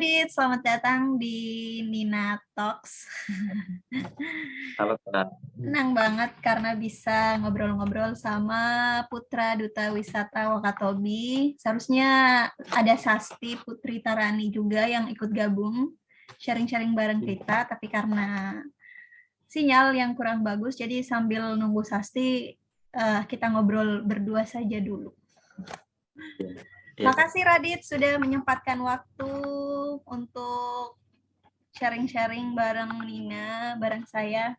Radit, selamat datang di Nina Talks. Halo Kak. Senang banget karena bisa ngobrol-ngobrol sama Putra Duta Wisata Wakatobi. Seharusnya ada Sasti Putri Tarani juga yang ikut gabung, sharing-sharing bareng kita, tapi karena sinyal yang kurang bagus, jadi sambil nunggu Sasti, kita ngobrol berdua saja dulu. Makasih Radit sudah menyempatkan waktu untuk sharing-sharing bareng Nina, bareng saya.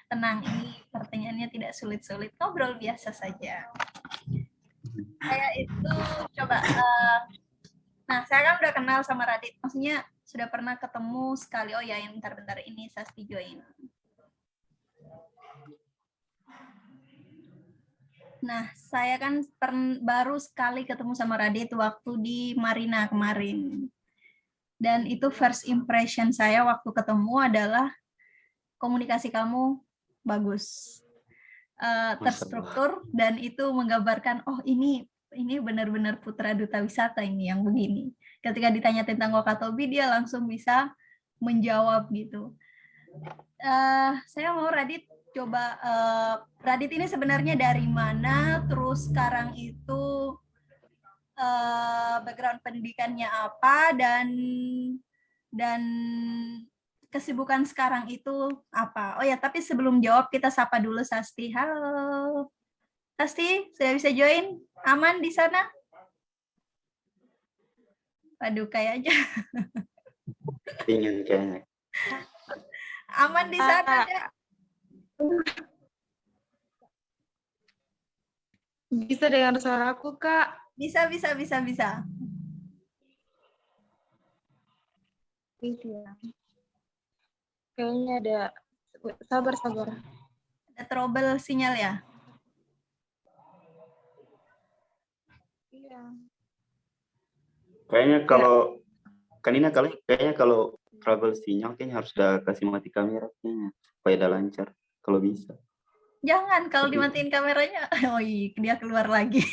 Tenang, ini pertanyaannya tidak sulit-sulit, ngobrol biasa saja. Saya itu coba, saya kan udah kenal sama Radit, maksudnya sudah pernah ketemu sekali. Oh ya, yang bentar-bentar ini Sasti join. Nah, saya kan baru sekali ketemu sama Radit waktu di Marina kemarin. Dan itu first impression saya waktu ketemu adalah komunikasi kamu bagus, terstruktur, dan itu menggambarkan, oh ini benar-benar Putra Duta Wisata ini yang begini. Ketika ditanya tentang Wakatobi, dia langsung bisa menjawab gitu. Saya mau Radit coba, Radit ini sebenarnya dari mana, terus sekarang itu background pendidikannya apa, dan kesibukan sekarang itu apa. Oh ya, tapi sebelum jawab kita sapa dulu Sasti. Halo Sasti, sudah bisa join? Aman di sana? Waduh, kayaknya Ingin kayaknya. aman di sana ya? Bisa dengar suaraku, Kak? Bisa. Kayaknya ada, sabar. Ada trouble sinyal ya? Iya. Kayaknya kalau trouble sinyal kayaknya harus udah kasih mati kamera kayaknya supaya udah lancar kalau bisa. Jangan, kalau dimatiin kameranya, oh iya, dia keluar lagi.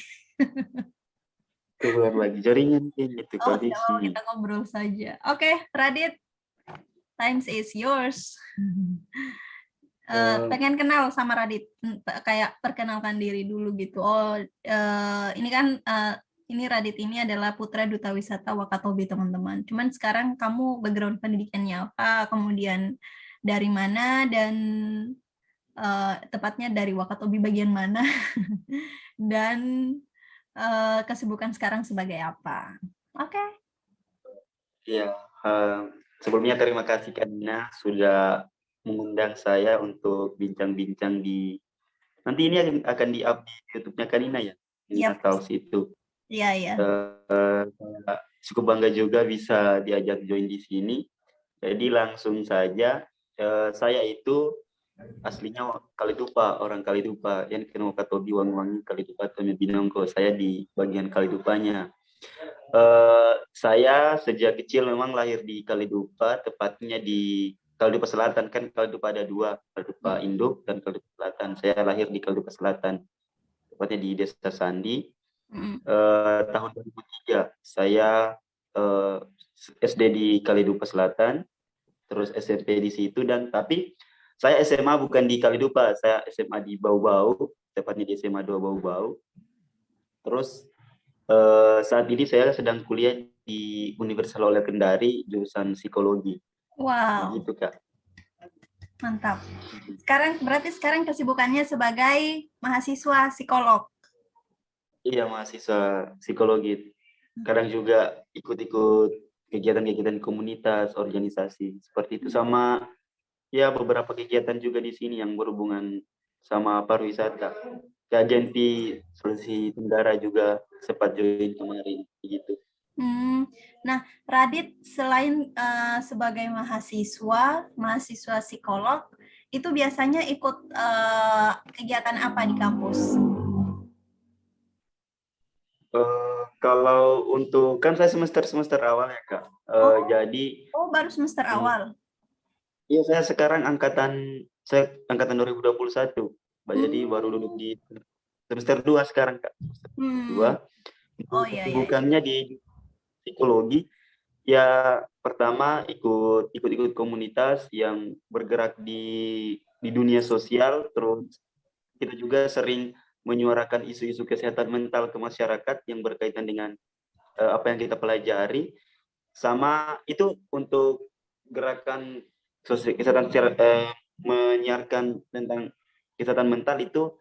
Keluar lagi jaringan kayaknya itu Oh, kondisi. tidak, kita ngobrol saja. Oke, Radit, time is yours. Pengen kenal sama Radit, kayak perkenalkan diri dulu gitu. Oh, ini kan ini Radit ini adalah Putra Duta Wisata Wakatobi, teman-teman. Cuman sekarang kamu background pendidikannya apa, kemudian dari mana, dan tepatnya dari Wakatobi bagian mana, dan kesibukan sekarang sebagai apa. Oke. Iya, sebelumnya terima kasih Kak Nina sudah mengundang saya untuk bincang-bincang nanti ini akan di-up di YouTube-nya Kak Nina ya. Nina Talks itu. Iya. Cukup bangga juga bisa diajak join di sini. Jadi langsung saja, saya itu aslinya Kalidupa, orang Kalidupa. Yang kenal Wakatobi, Wangi-Wangi, Kalidupa, Tome Binongko. Saya di bagian Kalidupanya. Saya sejak kecil memang lahir di Kalidupa, tepatnya di Kalidupa Selatan. Kan Kalidupa ada dua, Kalidupa Induk dan Kalidupa Selatan. Saya lahir di Kalidupa Selatan, tepatnya di Desa Sandi. Tahun 2003 saya SD di Kalidupa Selatan, terus SMP di situ, tapi saya SMA bukan di Kalidupa, saya SMA di Bau-Bau, tepatnya di SMA 2 Bau-Bau. Terus saat ini saya sedang kuliah di Universitas Loyola Kendari, jurusan psikologi. Wow. Begitu, Kak. Mantap. Berarti sekarang kesibukannya sebagai mahasiswa psikolog. Iya, mahasiswa psikologi. Kadang juga ikut-ikut kegiatan-kegiatan komunitas, organisasi, seperti itu. Sama ya beberapa kegiatan juga di sini yang berhubungan sama pariwisata. Kayak Genti, Sulawesi Tenggara juga sempat join kemarin, gitu. Nah, Radit selain sebagai mahasiswa psikolog, itu biasanya ikut kegiatan apa di kampus? Kalau untuk, kan saya semester awal ya Kak. Jadi. Baru semester awal. Iya, saya sekarang angkatan 2021. Jadi baru duduk di semester 2 sekarang Kak. Semester 2. Oh iya. Bukannya di psikologi, Ya, pertama ikut komunitas yang bergerak di dunia sosial, terus kita juga sering menyuarakan isu-isu kesehatan mental ke masyarakat yang berkaitan dengan apa yang kita pelajari. Sama itu untuk gerakan sosial kesehatan menyiarkan tentang kesehatan mental itu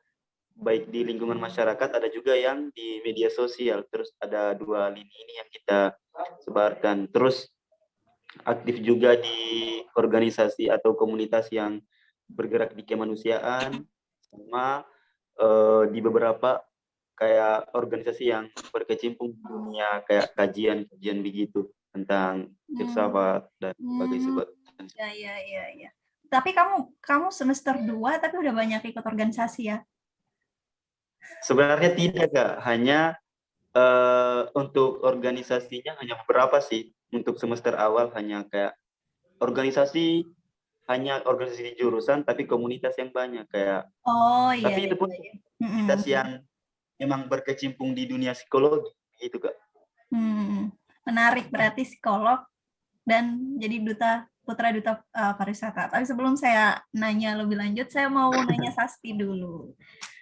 baik di lingkungan masyarakat, ada juga yang di media sosial. Terus ada dua lini ini yang kita sebarkan. Terus aktif juga di organisasi atau komunitas yang bergerak di kemanusiaan, sama di beberapa kayak organisasi yang berkecimpung di dunia kayak kajian-kajian begitu tentang filsafat dan sebagainya. Ya. Tapi kamu semester 2 tapi udah banyak ikut organisasi ya? Sebenarnya tidak, Kak. Hanya untuk organisasinya hanya beberapa sih. Untuk semester awal hanya kayak organisasi di jurusan, tapi komunitas yang banyak kayak. Oh iya. Tapi itu pun Iya. komunitas yang memang berkecimpung di dunia psikologi, gitu, Kak. Menarik, berarti psikolog dan jadi putra duta pariwisata. Tapi sebelum saya nanya lebih lanjut, saya mau nanya Sasti dulu.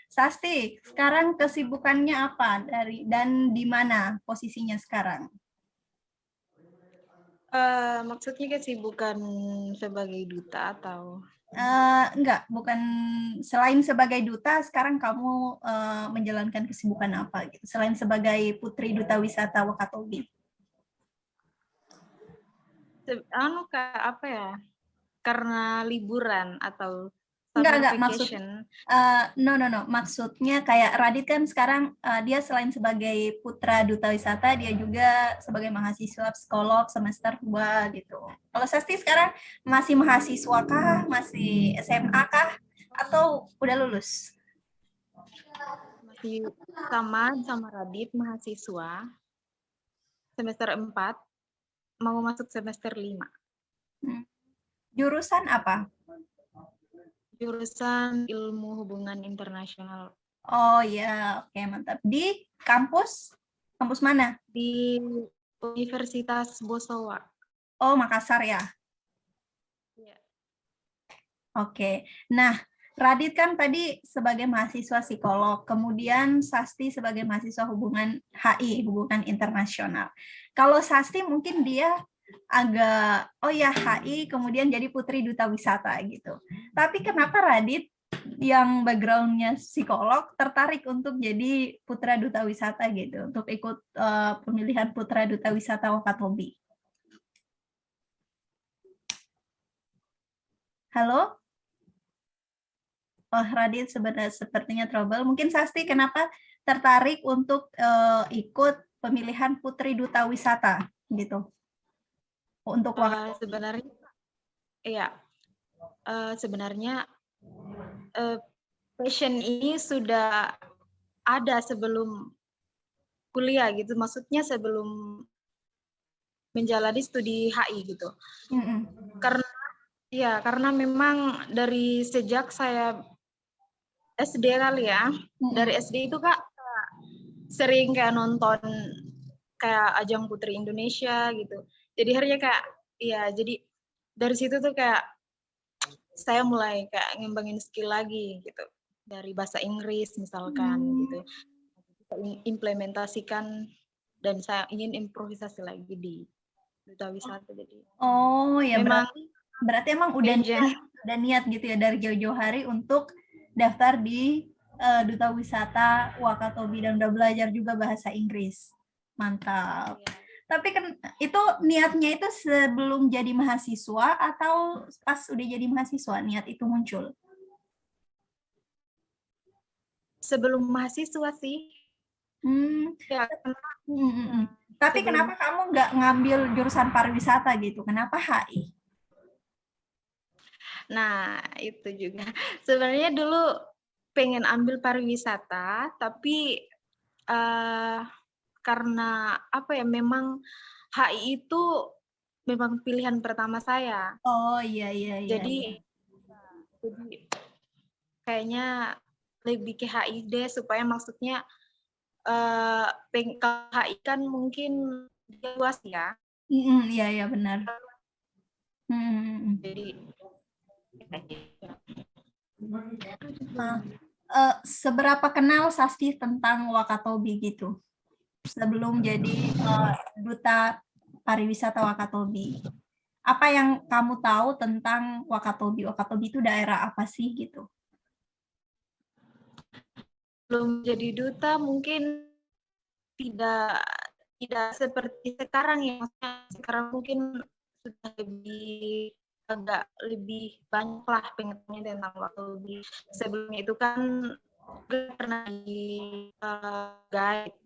Sasti, sekarang kesibukannya apa dan di mana posisinya sekarang? Maksudnya kesibukan sebagai duta atau? Enggak, bukan, selain sebagai duta, sekarang kamu menjalankan kesibukan apa gitu? Selain sebagai Putri Duta Wisata Wakatobi. Kak, apa ya? Karena liburan atau summer Enggak, vacation. no. Maksudnya kayak Radit kan sekarang dia selain sebagai putra duta wisata, dia juga sebagai mahasiswa psikolog semester 2 gitu. Kalau Sasti sekarang masih mahasiswa kah? Masih SMA kah? Atau udah lulus? Masih sama Radit, mahasiswa. Semester 4, mau masuk semester 5. Jurusan apa? Jurusan Ilmu Hubungan Internasional. Oh ya, oke, mantap. Di kampus? Kampus mana? Di Universitas Bosowa. Oh, Makassar ya? Iya. Oke. Nah, Radit kan tadi sebagai mahasiswa psikolog, kemudian Sasti sebagai mahasiswa hubungan HI, hubungan internasional. Kalau Sasti mungkin dia agak, oh ya HI, kemudian jadi putri duta wisata gitu. Tapi kenapa Radit yang background-nya psikolog tertarik untuk jadi putra duta wisata gitu, untuk ikut pemilihan putra duta wisata Wakatobi? Halo? Oh, Radit sepertinya trouble. Mungkin Sasti kenapa tertarik untuk ikut pemilihan Putri Duta Wisata gitu? Untuk Sebenarnya, ya, sebenarnya passion ini sudah ada sebelum kuliah gitu. Maksudnya sebelum menjalani studi HI gitu. Karena memang dari sejak saya SD kali ya, dari SD itu Kak sering kayak nonton kayak ajang Putri Indonesia gitu. Jadi akhirnya kayak ya jadi dari situ tuh kayak saya mulai kayak ngembangin skill lagi gitu. Dari bahasa Inggris misalkan gitu. Kita implementasikan dan saya ingin improvisasi lagi di duta wisata jadi. Oh ya, memang berarti emang udah niat gitu ya dari jauh-jauh hari untuk daftar di duta wisata Wakatobi dan udah belajar juga bahasa Inggris. Mantap. Ya. Tapi kan itu niatnya itu sebelum jadi mahasiswa atau pas udah jadi mahasiswa niat itu muncul? Sebelum mahasiswa sih. Ya. Tapi kenapa kamu nggak ngambil jurusan pariwisata gitu? Kenapa HI? Nah, itu juga. Sebenarnya dulu pengen ambil pariwisata, tapi karena apa ya, memang HI itu memang pilihan pertama saya. Oh iya. Jadi kayaknya lebih ke HI deh, supaya maksudnya HI kan mungkin luas ya. Iya, iya benar. Jadi Seberapa kenal Sasti tentang Wakatobi gitu sebelum jadi duta pariwisata Wakatobi? Apa yang kamu tahu tentang Wakatobi? Wakatobi itu daerah apa sih gitu? belum jadi duta mungkin tidak seperti sekarang ya. Maksudnya sekarang mungkin sudah agak lebih banyak lah pengetahuan tentang Wakatobi. Sebelumnya itu kan pernah di guide.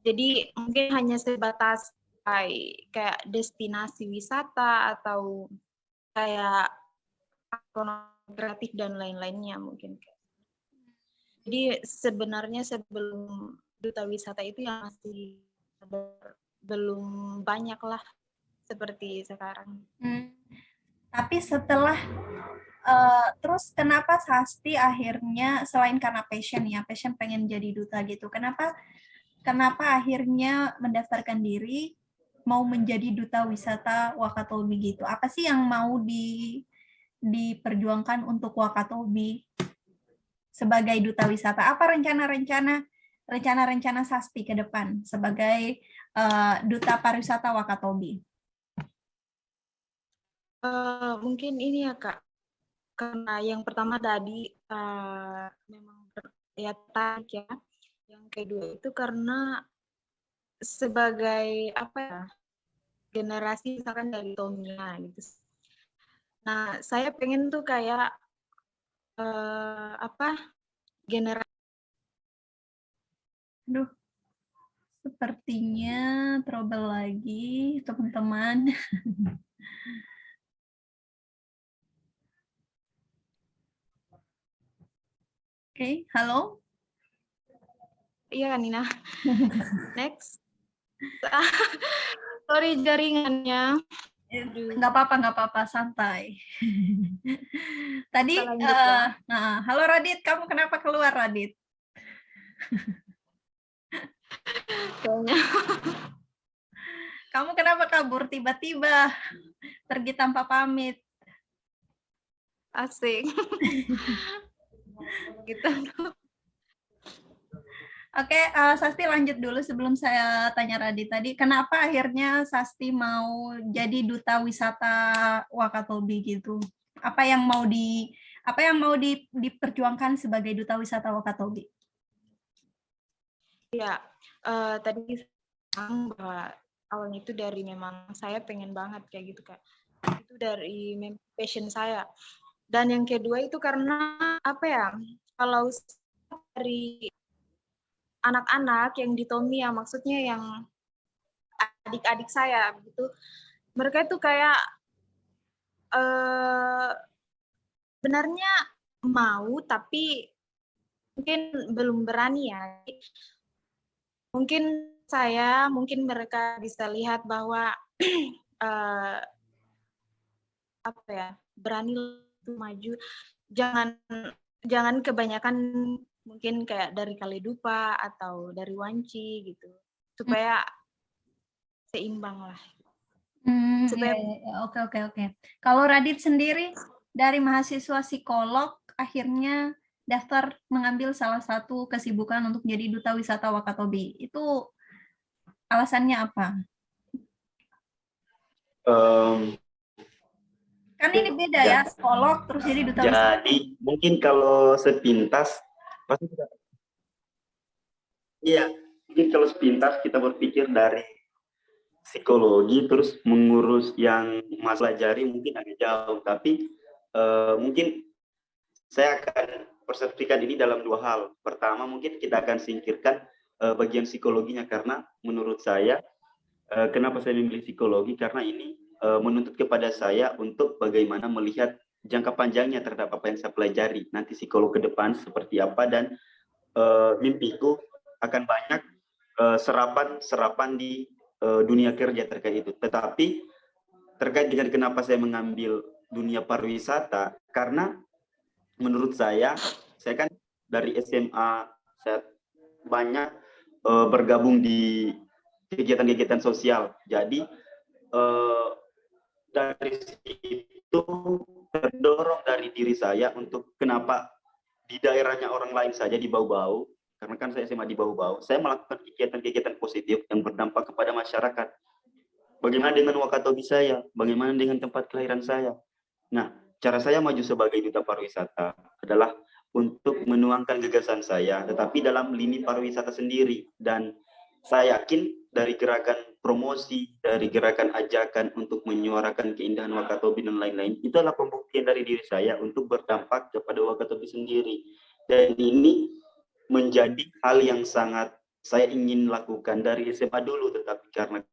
Jadi mungkin hanya sebatas kayak destinasi wisata atau kayak ekonomi kreatif dan lain-lainnya mungkin. Jadi sebenarnya sebelum duta wisata itu yang masih belum banyak lah seperti sekarang. Tapi setelah terus kenapa Sasti akhirnya selain karena passion ya, passion pengen jadi duta gitu, kenapa akhirnya mendaftarkan diri mau menjadi duta wisata Wakatobi gitu? Apa sih yang mau diperjuangkan untuk Wakatobi sebagai duta wisata? Apa rencana Sasti ke depan sebagai duta pariwisata Wakatobi? Mungkin ini ya Kak, karena yang pertama tadi memang ya tarik ya. Yang kedua itu karena sebagai apa ya, generasi misalkan dari Tomia gitu. Nah, saya pengen tuh kayak generasi. Aduh, sepertinya trouble lagi teman-teman. Oke, halo. Iya Nina. Next. Sorry jaringannya. Nggak apa-apa, santai. Tadi, halo Radit, kamu kenapa keluar Radit? Kamu kenapa kabur tiba-tiba? Pergi tanpa pamit. Asik. Gitu. Oke, Sasti lanjut dulu sebelum saya tanya Radit tadi. Kenapa akhirnya Sasti mau jadi duta wisata Wakatobi gitu? Apa yang mau diperjuangkan sebagai duta wisata Wakatobi? Ya, tadi bilang bahwa awalnya itu dari memang saya pengen banget kayak gitu Kak. Itu dari passion saya. Dan yang kedua itu karena apa ya? Kalau dari anak-anak yang di Tomia, maksudnya yang adik-adik saya gitu, mereka itu kayak sebenarnya mau tapi mungkin belum berani ya. Mungkin mereka bisa lihat bahwa apa ya, berani maju, jangan kebanyakan mungkin kayak dari Kaledupa atau dari Wanci gitu, supaya seimbang lah. Supaya oke. Kalau Radit sendiri dari mahasiswa psikolog akhirnya daftar mengambil salah satu kesibukan untuk jadi duta wisata Wakatobi. Itu alasannya apa? Kan ini beda ya, psikolog terus jadi duta wisata. Jadi mungkin kalau sepintas pasti kita, iya, mungkin kalau sepintas kita berpikir dari psikologi terus mengurus yang Mas pelajari mungkin agak jauh, tapi mungkin saya akan persepsikan ini dalam dua hal. Pertama, mungkin kita akan singkirkan bagian psikologinya, karena menurut saya kenapa saya memilih psikologi, karena ini menuntut kepada saya untuk bagaimana melihat jangka panjangnya terhadap apa yang saya pelajari. Nanti psikolog ke depan seperti apa, dan mimpiku akan banyak serapan di dunia kerja terkait itu. Tetapi terkait dengan kenapa saya mengambil dunia pariwisata, karena menurut saya kan dari SMA saya banyak bergabung di kegiatan-kegiatan sosial. Jadi eh, dari situ terdorong dari diri saya untuk kenapa di daerahnya orang lain saja di Bau-Bau, karena kan saya SMA di Bau-Bau, saya melakukan kegiatan-kegiatan positif yang berdampak kepada masyarakat. Bagaimana dengan Wakatobi saya? Bagaimana dengan tempat kelahiran saya? Nah, cara saya maju sebagai duta pariwisata adalah untuk menuangkan gagasan saya, tetapi dalam lini pariwisata sendiri. Dan saya yakin dari gerakan promosi, dari gerakan ajakan untuk menyuarakan keindahan Wakatobi dan lain-lain, itu adalah pembuktian dari diri saya untuk berdampak kepada Wakatobi sendiri. Dan ini menjadi hal yang sangat saya ingin lakukan dari SMA dulu, tetapi karena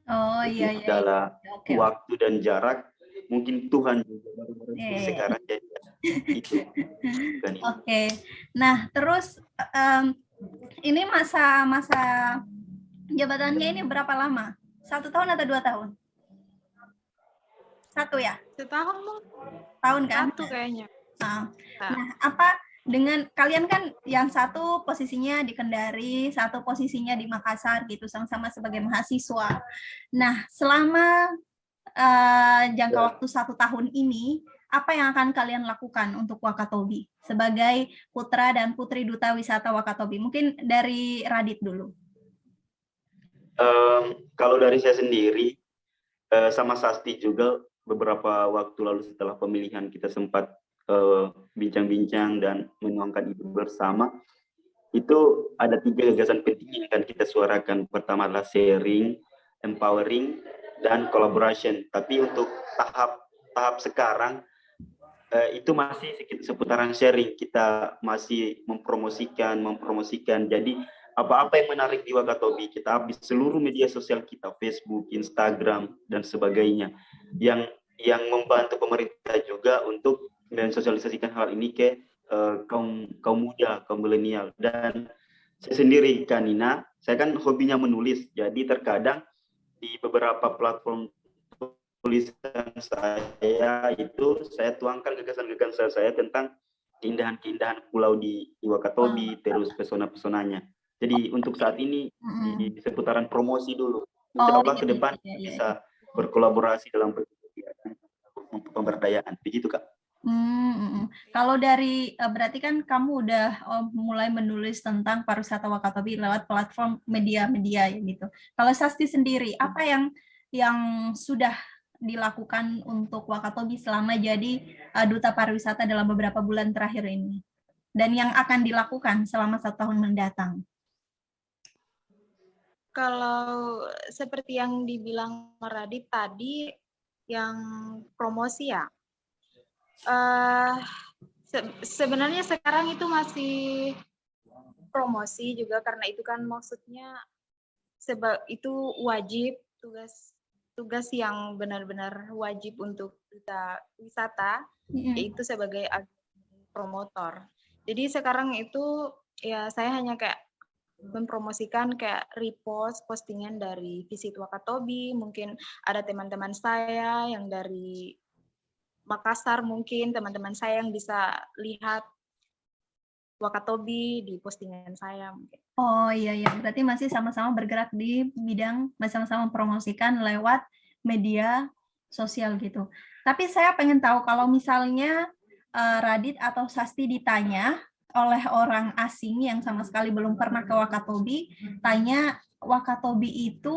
Oh iya iya. adalah Oke. waktu dan jarak, mungkin Tuhan juga baru Iya. sekarang jadi itu. Bukan ini. Oke. Nah, terus ini masa jabatannya ini berapa lama? 1 tahun atau 2 tahun? 1 ya? Setahun mungkin. Tahun kan? 1 kayaknya. Nah, apa dengan kalian kan yang satu posisinya di Kendari, satu posisinya di Makassar gitu, sama-sama sebagai mahasiswa. Nah, selama jangka waktu 1 tahun ini, apa yang akan kalian lakukan untuk Wakatobi sebagai putra dan putri duta wisata Wakatobi? Mungkin dari Radit dulu. Kalau dari saya sendiri, sama Sasti juga beberapa waktu lalu setelah pemilihan kita sempat bincang-bincang dan menuangkan itu bersama. Itu ada 3 gagasan penting yang akan kita suarakan. Pertama adalah sharing, empowering, dan collaboration. Tapi untuk tahap sekarang itu masih seputaran sharing. Kita masih mempromosikan. Jadi apa-apa yang menarik di Wakatobi, kita update seluruh media sosial kita, Facebook, Instagram, dan sebagainya. Yang membantu pemerintah juga untuk mensosialisasikan hal ini ke kaum muda, kaum milenial. Dan saya sendiri, Kanina, saya kan hobinya menulis. Jadi terkadang di beberapa platform tulisan saya itu saya tuangkan gagasan-gagasan saya tentang keindahan-keindahan pulau di Wakatobi, terus pesona-pesonanya. Jadi untuk saat ini di seputaran promosi dulu. Insya Allah ke depan bisa berkolaborasi dalam pemberdayaan. Begitu, Kak. Kalau dari berarti kan kamu udah mulai menulis tentang pariwisata Wakatobi lewat platform media-media ya gitu. Kalau Sasti sendiri, apa yang sudah dilakukan untuk Wakatobi selama jadi duta pariwisata dalam beberapa bulan terakhir ini, dan yang akan dilakukan selama 1 tahun mendatang? Kalau seperti yang dibilang Radit tadi, yang promosi ya, sebenarnya sekarang itu masih promosi juga, karena itu kan maksudnya itu wajib, tugas yang benar-benar wajib untuk duta wisata, yaitu sebagai promotor. Jadi sekarang itu ya saya hanya kayak mempromosikan, kayak repost postingan dari Visit Wakatobi. Mungkin ada teman-teman saya yang dari Makassar, mungkin teman-teman saya yang bisa lihat Wakatobi di postingan saya mungkin. Oh iya, berarti masih sama-sama bergerak di bidang, sama-sama mempromosikan lewat media sosial gitu. Tapi saya pengen tahu kalau misalnya Radit atau Sasti ditanya oleh orang asing yang sama sekali belum pernah ke Wakatobi, tanya Wakatobi itu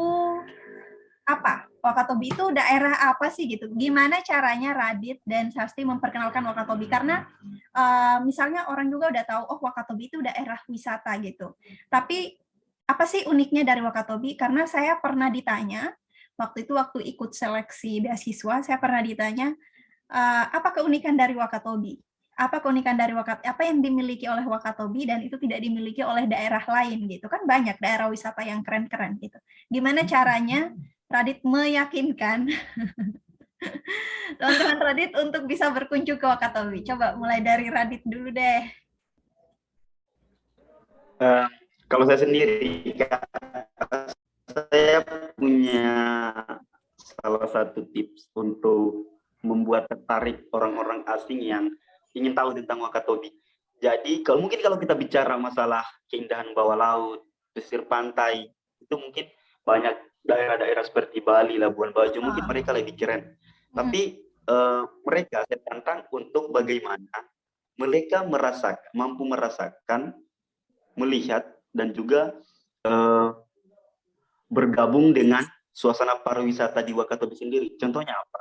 apa? Wakatobi itu daerah apa sih gitu? Gimana caranya Radit dan Sasti memperkenalkan Wakatobi? Karena misalnya orang juga udah tahu, oh Wakatobi itu daerah wisata gitu. Tapi apa sih uniknya dari Wakatobi? Karena saya pernah ditanya, waktu ikut seleksi beasiswa, saya pernah ditanya, apa keunikan dari Wakatobi? Apa keunikan dari Wakatobi? Apa yang dimiliki oleh Wakatobi dan itu tidak dimiliki oleh daerah lain gitu? Kan banyak daerah wisata yang keren-keren gitu. Gimana caranya Radit meyakinkan teman-teman Radit untuk bisa berkunjung ke Wakatobi? Coba mulai dari Radit dulu deh. Kalau saya sendiri, saya punya salah satu tips untuk membuat tertarik orang-orang asing yang ingin tahu tentang Wakatobi. Jadi mungkin kalau kita bicara masalah keindahan bawah laut, pesisir pantai, itu mungkin banyak daerah-daerah seperti Bali, Labuan Bajo, mungkin mereka lebih keren. Tapi mereka saya tantang untuk bagaimana mereka mampu merasakan, melihat, dan juga bergabung dengan suasana pariwisata di Wakatobi sendiri. Contohnya apa?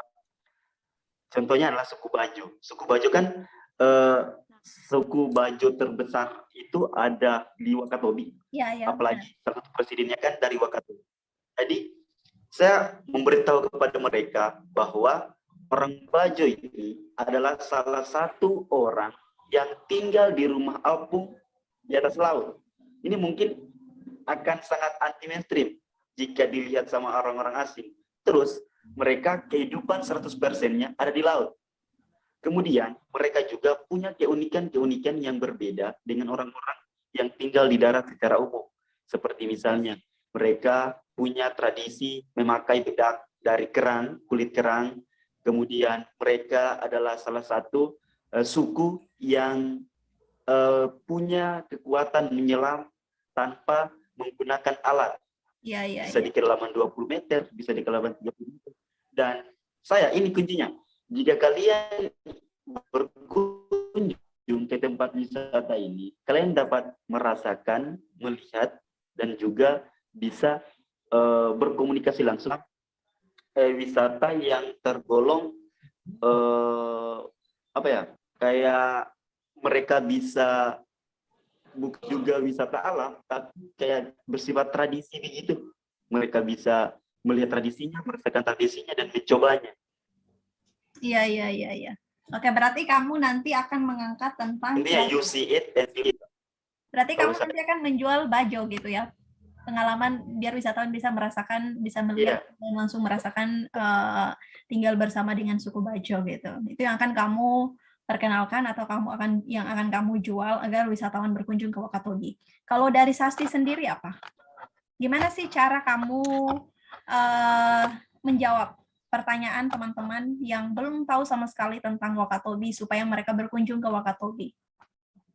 Contohnya adalah suku Bajo. Suku Bajo kan suku Bajo terbesar itu ada di Wakatobi. Ya, Apalagi salah satu presidennya kan dari Wakatobi. Jadi saya memberitahu kepada mereka bahwa orang Bajo ini adalah salah satu orang yang tinggal di rumah apung di atas laut. Ini mungkin akan sangat anti mainstream jika dilihat sama orang-orang asing. Terus mereka kehidupan 100%-nya ada di laut. Kemudian mereka juga punya keunikan-keunikan yang berbeda dengan orang-orang yang tinggal di darat secara umum. Seperti misalnya mereka punya tradisi memakai bedak dari kerang, kulit kerang. Kemudian mereka adalah salah satu suku yang punya kekuatan menyelam tanpa menggunakan alat. Bisa di kedalaman 20 meter, bisa di kedalaman 30 meter. Dan ini kuncinya. Jika kalian berkunjung ke tempat wisata ini, kalian dapat merasakan, melihat, dan juga bisa berkomunikasi langsung. Wisata yang tergolong kayak mereka bisa bukan juga wisata alam, tapi kayak bersifat tradisi begitu. Mereka bisa melihat tradisinya, merasakan tradisinya, dan mencobanya. Iya. Oke, berarti kamu nanti akan mengangkat tentang... Intinya you see it and feel it. Berarti kamu nanti akan menjual Bajo gitu ya? Pengalaman biar wisatawan bisa merasakan, bisa melihat, dan langsung merasakan tinggal bersama dengan suku Bajo gitu. Itu yang akan kamu perkenalkan atau yang akan kamu jual agar wisatawan berkunjung ke Wakatobi. Kalau dari Sasti sendiri apa? Gimana sih cara kamu menjawab pertanyaan teman-teman yang belum tahu sama sekali tentang Wakatobi supaya mereka berkunjung ke Wakatobi?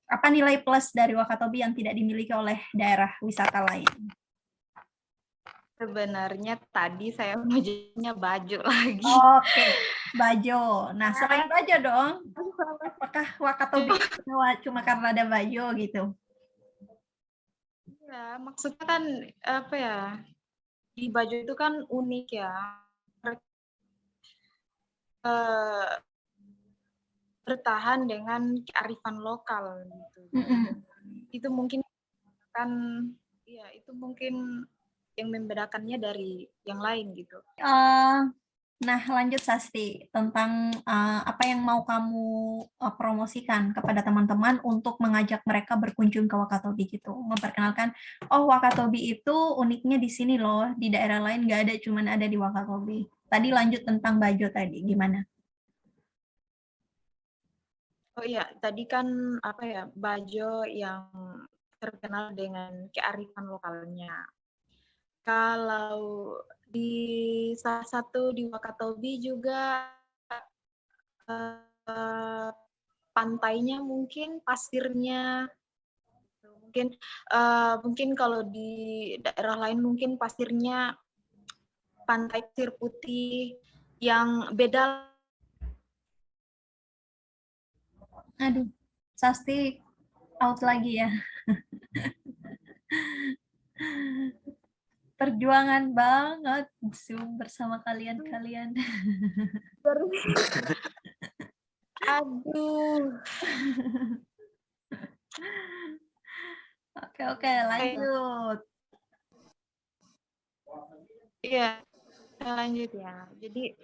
Apa nilai plus dari Wakatobi yang tidak dimiliki oleh daerah wisata lain? Sebenarnya tadi saya mau jadinya Bajo lagi. Oke, Bajo. Nah, selain Bajo dong, apakah Wakatobi cuma karena ada Bajo gitu? Ya, maksudnya kan apa ya? Di Bajo itu kan unik ya. Bertahan dengan kearifan lokal gitu. Itu mungkin kan itu mungkin yang membedakannya dari yang lain gitu. Nah, lanjut Sasti tentang apa yang mau kamu promosikan kepada teman-teman untuk mengajak mereka berkunjung ke Wakatobi gitu. Memperkenalkan, oh Wakatobi itu uniknya di sini loh, di daerah lain nggak ada, cuman ada di Wakatobi. Tadi lanjut tentang Bajo tadi, gimana? Oh iya, tadi kan Bajo yang terkenal dengan kearifan lokalnya. Kalau di salah satu di Wakatobi juga pantainya mungkin pasirnya mungkin kalau di daerah lain mungkin pasirnya pantai pasir putih yang beda. Aduh, Sasti out lagi ya. Perjuangan banget Zoom bersama kalian-kalian. Aduh. Oke, lanjut. Iya, lanjut ya. Jadi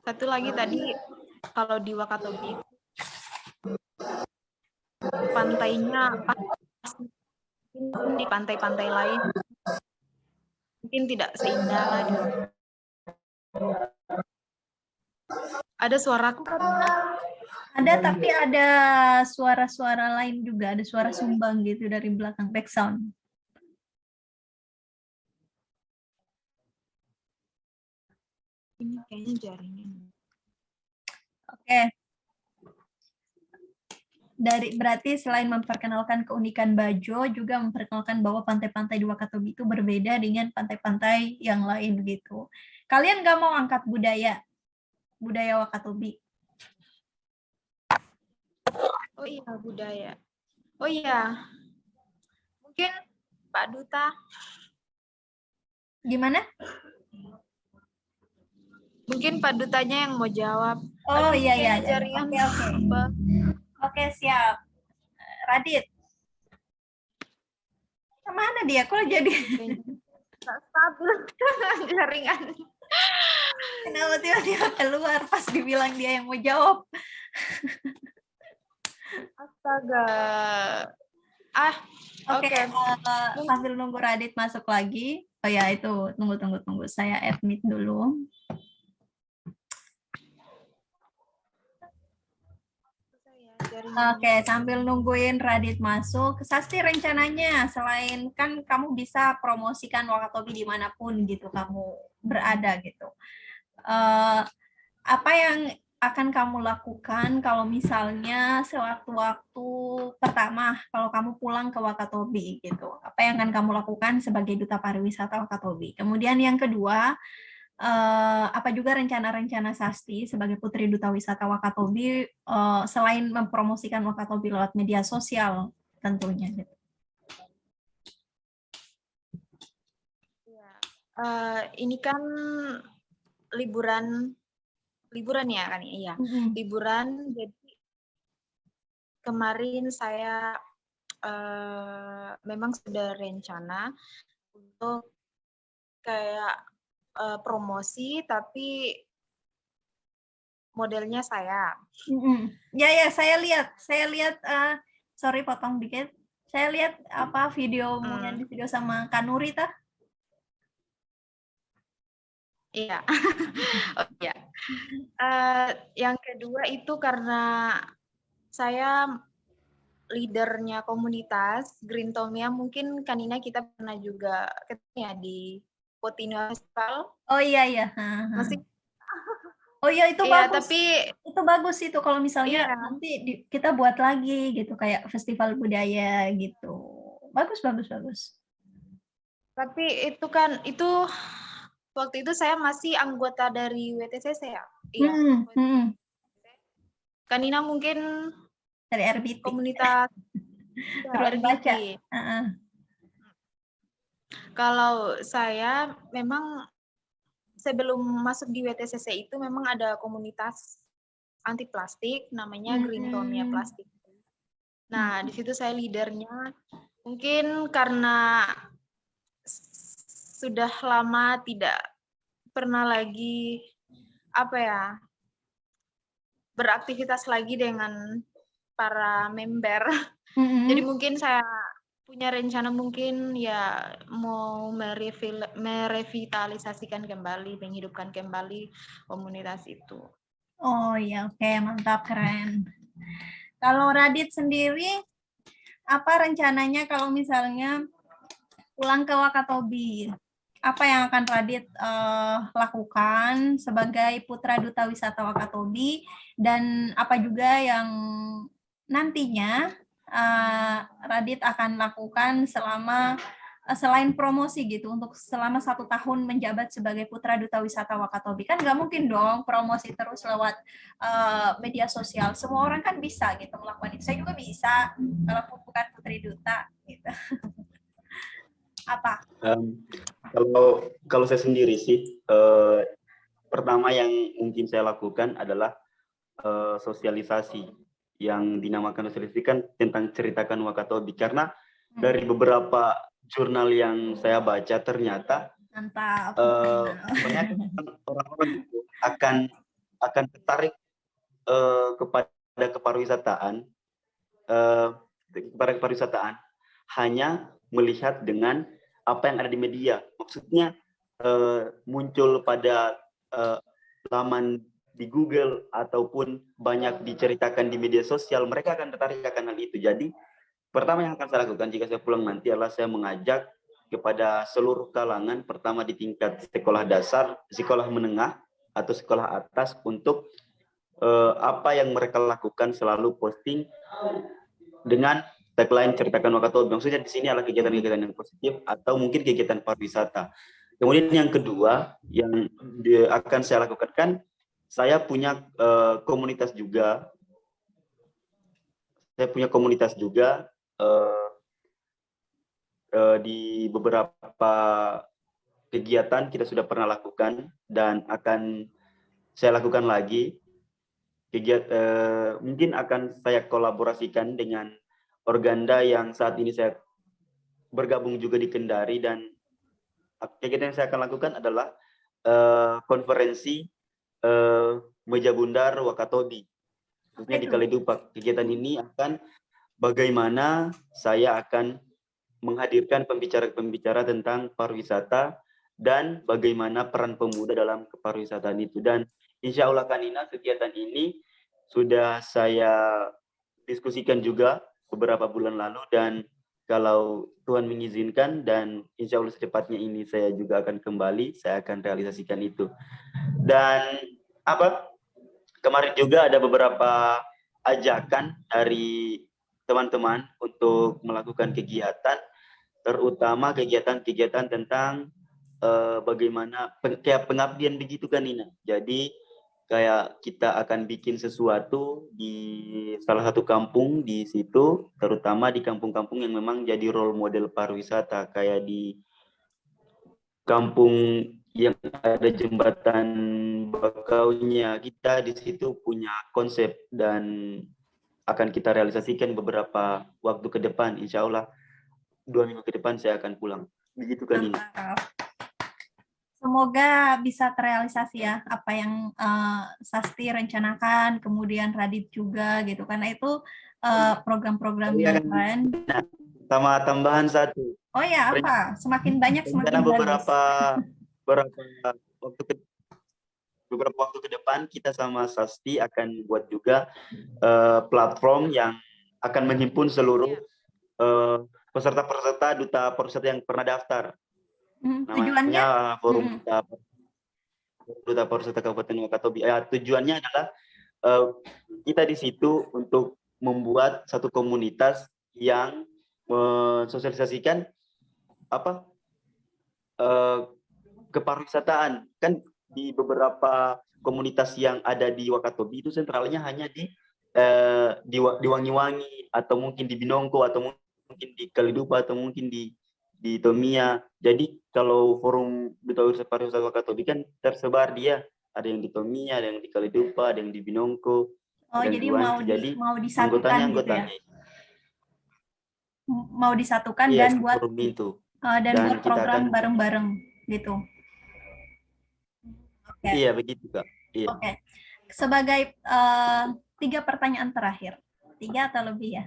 satu lagi tadi kalau di Wakatobi pantainya di pantai-pantai lain mungkin tidak seindah di ada suaraku kan? Ada, tapi ada suara-suara lain juga, ada suara sumbang gitu dari belakang, back sound. Ini kayaknya jaringan. Oke. berarti selain memperkenalkan keunikan Bajo, juga memperkenalkan bahwa pantai-pantai di Wakatobi itu berbeda dengan pantai-pantai yang lain gitu. Kalian nggak mau angkat budaya Wakatobi? Oh iya, budaya. Oh iya, mungkin Pak Duta. Gimana? Mungkin Pak Dutanya yang mau jawab. Oh iya iya. Jaringan. Oke, siap. Radit. Kemana dia? Kok jadi stabil jaringan. kenapa tiba-tiba keluar pas dibilang dia yang mau jawab? Astaga. Oke. Sambil nunggu Radit masuk lagi. Oh ya, itu tunggu. Saya admit dulu. Oke, sambil nungguin Radit masuk, Sasti rencananya selain kan kamu bisa promosikan Wakatobi dimanapun gitu kamu berada gitu. Apa yang akan kamu lakukan kalau misalnya sewaktu-waktu pertama kalau kamu pulang ke Wakatobi gitu? Apa yang akan kamu lakukan sebagai duta pariwisata Wakatobi? Kemudian yang kedua, apa juga rencana-rencana Sasti sebagai Putri Duta Wisata Wakatobi selain mempromosikan Wakatobi lewat media sosial tentunya gitu. Ini kan liburan ya kan, iya. Liburan, jadi kemarin saya memang sudah rencana untuk kayak promosi, tapi modelnya saya. Ya, saya lihat, sorry potong dikit, saya lihat apa videomu yang di video sama Kanuri tah? Iya. Oh, iya. Yang kedua itu karena saya leadernya komunitas Green Tomia, mungkin Kanina kita pernah juga ketemu ya di Potino Festival. Oh iya. Masih. Oh iya, itu iya, bagus. Tapi itu bagus itu kalau misalnya nanti kita buat lagi gitu kayak festival budaya gitu. Bagus. Tapi itu kan waktu itu saya masih anggota dari WTCC ya. Iya. Kanina mungkin dari RBT. Komunitas Ruang baca. Kalau saya memang sebelum masuk di WTCC itu memang ada komunitas anti plastik namanya Green Tomia Plastik. Nah, di situ saya leadernya. Mungkin karena sudah lama tidak pernah lagi beraktivitas lagi dengan para member. Jadi mungkin saya punya rencana mungkin ya mau merevitalisasikan kembali, menghidupkan kembali komunitas itu. Oh iya, oke, mantap, keren. Kalau Radit sendiri, apa rencananya kalau misalnya pulang ke Wakatobi? Apa yang akan Radit lakukan sebagai Putra Duta Wisata Wakatobi, dan apa juga yang nantinya Radit akan lakukan selain promosi gitu untuk selama 1 tahun menjabat sebagai Putra Duta Wisata Wakatobi? Kan nggak mungkin dong promosi terus lewat media sosial. Semua orang kan bisa gitu melakukan itu. Saya juga bisa walaupun bukan Putri Duta gitu. Apa? Kalau saya sendiri sih, pertama yang mungkin saya lakukan adalah sosialisasi. Yang dinamakan sosialisasi kan tentang ceritakan Wakatobi, karena dari beberapa jurnal yang saya baca ternyata banyak orang-orang akan tertarik kepada kepariwisataan hanya melihat dengan apa yang ada di media. Maksudnya muncul pada laman di Google ataupun banyak diceritakan di media sosial, mereka akan tertarik akan hal itu. Jadi pertama yang akan saya lakukan jika saya pulang nanti adalah saya mengajak kepada seluruh kalangan, pertama di tingkat sekolah dasar, sekolah menengah atau sekolah atas, untuk apa yang mereka lakukan, selalu posting dengan tagline ceritakan Wakatobi. Maksudnya di sini adalah kegiatan-kegiatan yang positif atau mungkin kegiatan pariwisata. Kemudian yang kedua yang akan saya lakukan kan, saya punya komunitas juga. Saya punya komunitas juga di beberapa kegiatan kita sudah pernah lakukan dan akan saya lakukan lagi. Mungkin akan saya kolaborasikan dengan Organda yang saat ini saya bergabung juga di Kendari, dan kegiatan yang saya akan lakukan adalah konferensi Meja Bundar Wakatobi, khususnya di Kalidupak. Kegiatan ini akan bagaimana saya akan menghadirkan pembicara-pembicara tentang pariwisata dan bagaimana peran pemuda dalam kepariwisataan itu. Dan insya Allah Kanina, kegiatan ini sudah saya diskusikan juga beberapa bulan lalu, dan kalau Tuhan mengizinkan dan insya Allah secepatnya ini saya juga akan kembali, saya akan realisasikan itu. Dan kemarin juga ada beberapa ajakan dari teman-teman untuk melakukan kegiatan, terutama kegiatan-kegiatan tentang bagaimana kayak pengabdian begitu kan Nina. Jadi kayak kita akan bikin sesuatu di salah satu kampung di situ, terutama di kampung-kampung yang memang jadi role model pariwisata, kayak di kampung yang ada jembatan Bakaunya. Kita di situ punya konsep dan akan kita realisasikan beberapa waktu ke depan. Insya Allah 2 minggu ke depan saya akan pulang. Begitu kan Nina. Semoga bisa terrealisasi ya apa yang Sasti rencanakan, kemudian Radit juga gitu, karena itu program-program yang keren. Sama tambahan satu. Oh ya, apa? Semakin banyak semakin bagus. Beberapa waktu ke depan kita sama Sasti akan buat juga platform yang akan menghimpun seluruh peserta-peserta duta pariwisata yang pernah daftar. Tujuannya Forum Duta Pariwisata Kabupaten Wakatobi. Tujuannya adalah kita di situ untuk membuat satu komunitas yang mensosialisasikan kepariwisataan. Kan di beberapa komunitas yang ada di Wakatobi itu sentralnya hanya di Wangi-Wangi, atau mungkin di Binongko, atau mungkin di Kalidupa, atau mungkin di Tomia. Jadi kalau forum duta pariwisata Wakatobi kan tersebar, dia ada yang di Tomia, ada yang di Kalidupa, ada yang di Binongko. Oh, jadi mau disatukan gitu ya? Mau disatukan dan buat itu. Dan buat program bareng-bareng gitu. Okay. Iya begitu Kak. Iya. Oke. Sebagai 3 pertanyaan terakhir, 3 atau lebih ya.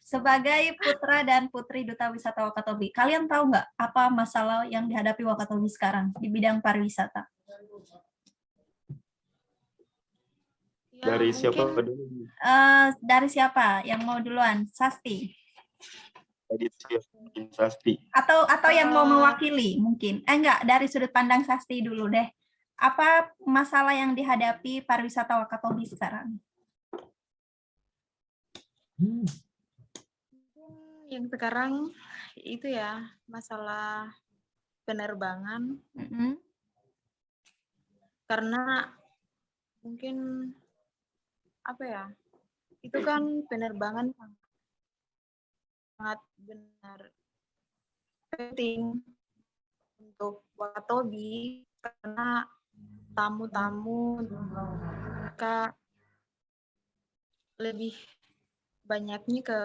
Sebagai putra dan putri Duta Wisata Wakatobi, kalian tahu nggak apa masalah yang dihadapi Wakatobi sekarang di bidang pariwisata? Dari siapa dulu? Dari siapa? Yang mau duluan? Sasti. Sasti. Atau yang mau mewakili mungkin. Enggak, dari sudut pandang Sasti dulu deh. Apa masalah yang dihadapi pariwisata Wakatobi sekarang? Yang sekarang itu ya masalah penerbangan. Karena mungkin itu kan penerbangan sangat benar penting untuk Wakatobi, karena tamu-tamu lebih banyaknya ke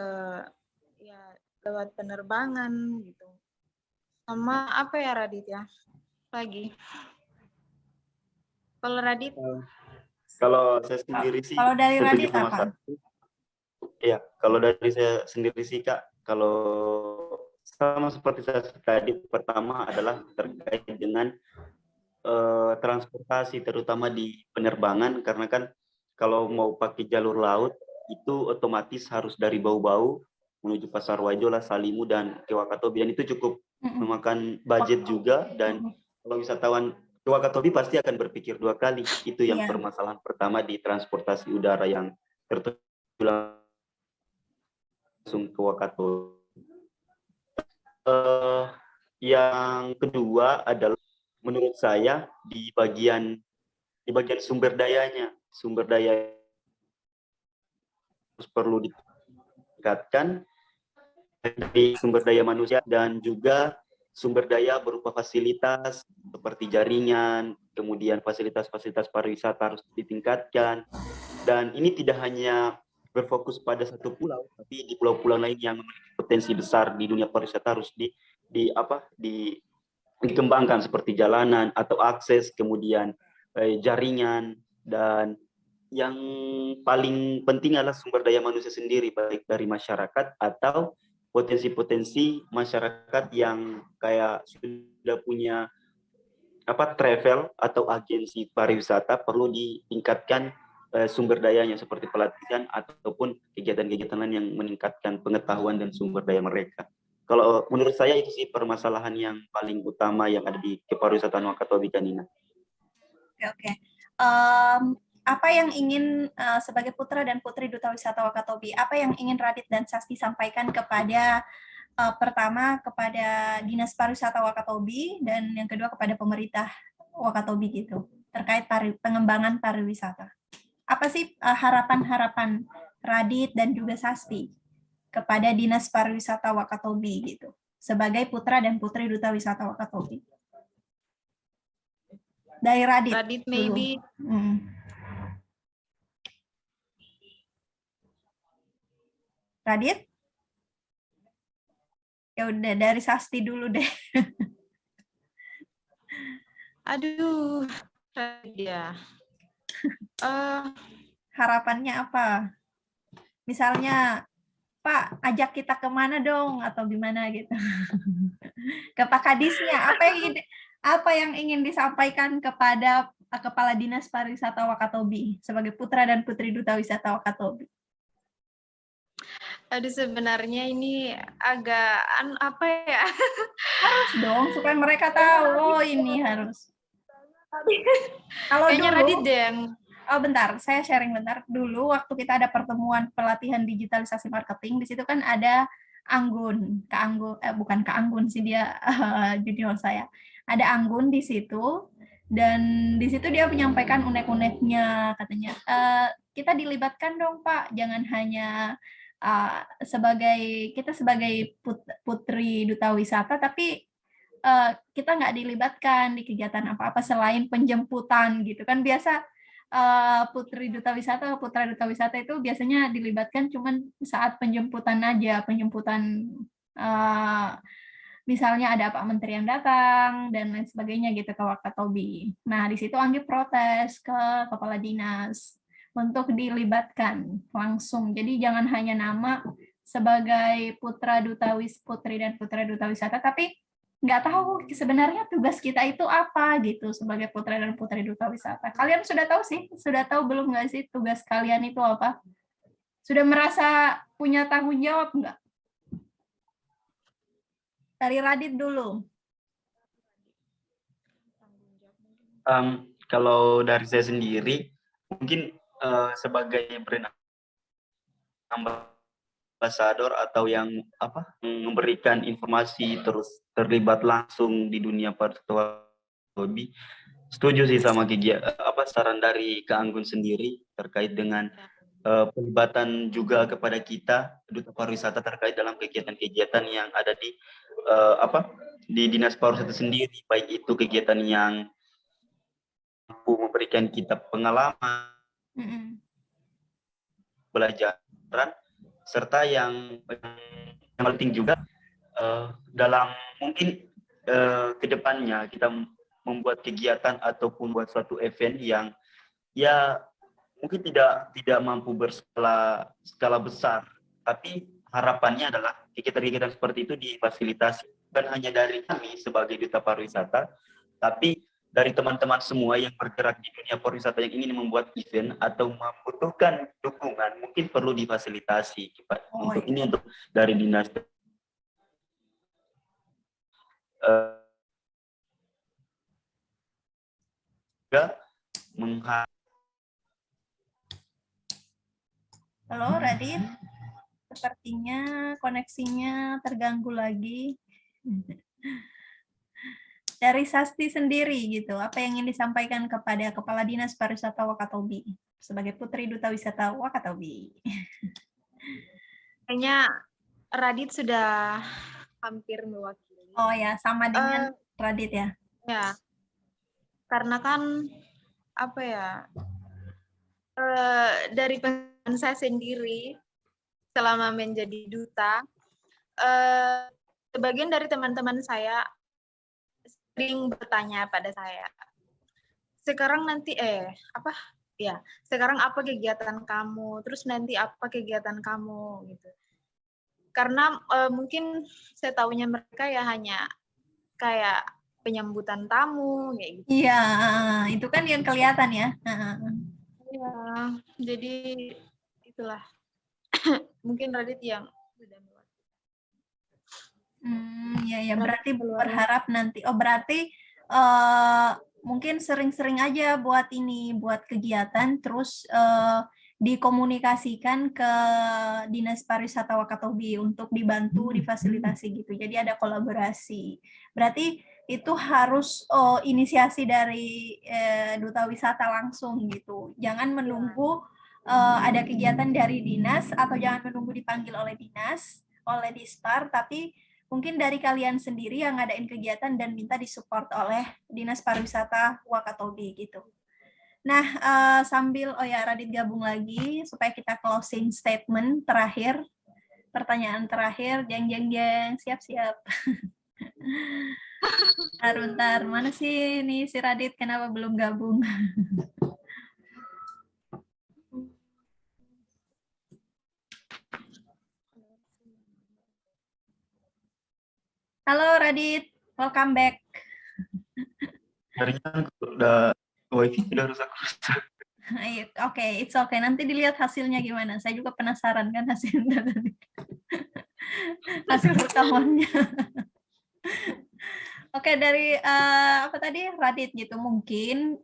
lewat penerbangan gitu. Sama Radit ya? Lagi. Kalau Radit? Kalau saya sendiri sih. Kalau dari Radit apa? Iya, kalau dari saya sendiri sih Kak, kalau sama seperti saya tadi, pertama adalah terkait dengan transportasi, terutama di penerbangan, karena kan kalau mau pakai jalur laut itu otomatis harus dari Bau-Bau menuju Pasar Wajola, Salimu, dan ke Wakatobi, dan itu cukup memakan budget juga. Dan kalau wisatawan Wakatobi pasti akan berpikir 2 kali. Itu yang Iya. permasalahan pertama di transportasi udara yang tertular langsung ke Wakatobi. Yang kedua adalah menurut saya di bagian sumber dayanya. Sumber daya perlu ditingkatkan dari sumber daya manusia dan juga sumber daya berupa fasilitas seperti jaringan, kemudian fasilitas-fasilitas pariwisata harus ditingkatkan. Dan ini tidak hanya berfokus pada satu pulau, tapi di pulau-pulau lain yang memiliki potensi besar di dunia pariwisata harus dikembangkan seperti jalanan atau akses, kemudian jaringan, dan yang paling penting adalah sumber daya manusia sendiri, baik dari masyarakat atau potensi-potensi masyarakat yang kayak sudah punya travel atau agensi pariwisata, perlu ditingkatkan sumber dayanya seperti pelatihan ataupun kegiatan-kegiatan lain yang meningkatkan pengetahuan dan sumber daya mereka. Kalau menurut saya itu sih permasalahan yang paling utama yang ada di kepariwisataan Wakatobi, Kanina. Oke. Apa yang ingin sebagai putra dan putri Duta Wisata Wakatobi, apa yang ingin Radit dan Sasti sampaikan kepada pertama kepada Dinas Pariwisata Wakatobi dan yang kedua kepada pemerintah Wakatobi gitu terkait pengembangan pariwisata? Apa sih harapan-harapan Radit dan juga Sasti kepada Dinas Pariwisata Wakatobi gitu sebagai putra dan putri Duta Wisata Wakatobi? Dari Radit. Radit maybe. Radit? Ya udah, dari Sasti dulu deh. Aduh, ya. Harapannya apa? Misalnya, Pak, ajak kita kemana dong, atau gimana gitu. Ke Pak Kadisnya, apa yang ingin disampaikan kepada Kepala Dinas Pariwisata Wakatobi sebagai putra dan putri Duta Wisata Wakatobi? Aduh, sebenarnya ini agak apa ya? Harus dong, supaya mereka tahu. Oh, ini harus. Kalau kayaknya dulu, Radit deh. Oh, bentar, saya sharing bentar. Dulu waktu kita ada pertemuan pelatihan digitalisasi marketing, di situ kan ada Anggun, bukan Kak Anggun sih, dia junior saya. Ada Anggun di situ, dan di situ dia menyampaikan unek-uneknya, katanya, kita dilibatkan dong Pak, jangan hanya kita sebagai putri Duta Wisata, tapi kita nggak dilibatkan di kegiatan apa-apa selain penjemputan gitu kan. Biasa putri Duta Wisata, putra Duta Wisata itu biasanya dilibatkan cuman saat penjemputan aja, penjemputan misalnya ada Pak Menteri yang datang dan lain sebagainya gitu ke Wakatobi. Nah, di situ Anggi protes ke Kepala Dinas untuk dilibatkan langsung. Jadi jangan hanya nama sebagai putri dan putra Duta Wisata, tapi nggak tahu sebenarnya tugas kita itu apa gitu sebagai putra dan putri Duta Wisata. Kalian sudah tahu sih? Sudah tahu belum nggak sih tugas kalian itu apa? Sudah merasa punya tanggung jawab nggak? Dari Radit dulu. Kalau dari saya sendiri, mungkin sebagai brand ambassador atau yang memberikan informasi terus terlibat langsung di dunia pariwisata hobi, setuju sih sama saran dari Kak Anggun sendiri terkait dengan pelibatan juga kepada kita Duta Pariwisata terkait dalam kegiatan-kegiatan yang ada di Dinas Pariwisata sendiri, baik itu kegiatan yang mampu memberikan kita pengalaman, pelajaran, serta yang penting juga dalam mungkin kedepannya kita membuat kegiatan ataupun buat suatu event yang ya mungkin tidak mampu berskala besar, tapi harapannya adalah kegiatan-kegiatan seperti itu difasilitasi bukan hanya dari kami sebagai Duta Pariwisata, tapi dari teman-teman semua yang bergerak di dunia pariwisata yang ingin membuat event atau membutuhkan dukungan, mungkin perlu difasilitasi. Ini untuk dari dinas Halo Radit, sepertinya koneksinya terganggu lagi. Dari Sasti sendiri gitu, apa yang ingin disampaikan kepada Kepala Dinas Pariwisata Wakatobi sebagai Putri Duta Wisata Wakatobi? Kayaknya Radit sudah hampir mewakili. Oh ya, sama dengan Radit ya. Ya, karena kan apa ya, dari pengalaman saya sendiri selama menjadi duta, sebagian dari teman-teman saya sering bertanya pada saya, sekarang nanti sekarang apa kegiatan kamu, terus nanti apa kegiatan kamu gitu. Karena mungkin saya tahunya mereka ya hanya kayak penyambutan tamu kayak gitu. Iya, itu kan yang kelihatan ya. Iya, jadi itulah. Mungkin Radit yang sudah mewakili. Ya berarti Keluar. berharap nanti. Oh berarti mungkin sering-sering aja buat kegiatan, terus dikomunikasikan ke Dinas Pariwisata Wakatobi untuk dibantu difasilitasi gitu. Jadi ada kolaborasi. Berarti itu harus inisiasi dari Duta Wisata langsung gitu. Jangan menunggu ada kegiatan dari dinas atau jangan menunggu dipanggil oleh dinas, oleh Dispar, tapi mungkin dari kalian sendiri yang ngadain kegiatan dan minta disupport oleh Dinas Pariwisata Wakatobi gitu. Nah, sambil Radit gabung lagi supaya kita closing statement terakhir, pertanyaan terakhir, jeng, siap-siap. Bentar, mana sih nih si Radit, kenapa belum gabung? Halo Radit, welcome back. Jaringan udah wifi sudah rusak. Oke, it's okay. Nanti dilihat hasilnya gimana. Saya juga penasaran kan hasilnya tadi. Hasil rekamannya. Oke, dari apa tadi Radit gitu. Mungkin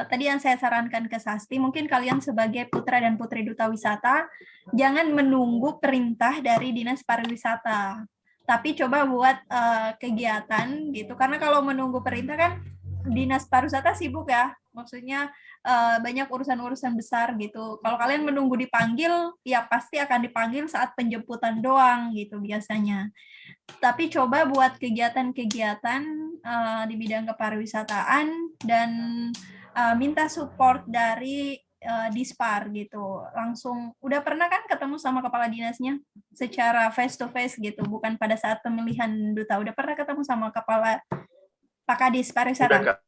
tadi yang saya sarankan ke Sasti, mungkin kalian sebagai putra dan putri duta wisata jangan menunggu perintah dari Dinas Pariwisata. Tapi coba buat kegiatan gitu. Karena kalau menunggu perintah kan Dinas Pariwisata sibuk ya. Maksudnya banyak urusan-urusan besar gitu. Kalau kalian menunggu dipanggil, ya pasti akan dipanggil saat penjemputan doang gitu biasanya. Tapi coba buat kegiatan-kegiatan di bidang kepariwisataan dan minta support dari Dispar gitu. Langsung, udah pernah kan ketemu sama kepala dinasnya secara face to face gitu, bukan pada saat pemilihan duta. Udah pernah ketemu sama kepala Pak Kadis Pariwisata?